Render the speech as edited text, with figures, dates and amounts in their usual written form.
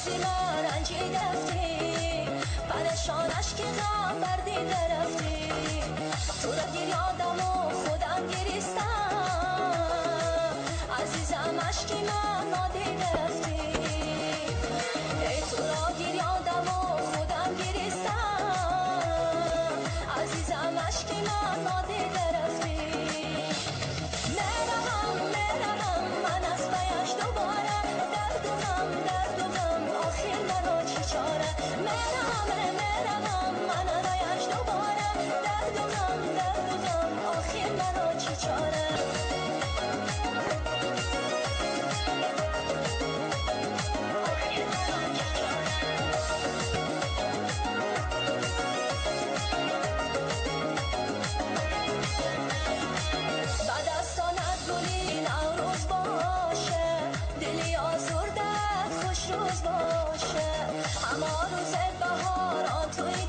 وقتی من رنجیده رفتی پرشانش که غم بردیده رفتی تو را دیر یادم و خودم گریستم عزیزم عشقی من نادیده رفتی ای تو را دیر یادم و خودم گریستم عزیزم عشقی من نادیده رفتی میروم من از پیش دوباره درد و غم آخر مرا چی چاره میروم من از پیش دوباره درد و غم آخر مرا چی چاره بعد از سانت گلی نوروز باشه دلی آزرده خوش روز باشه همه روز بهاران توی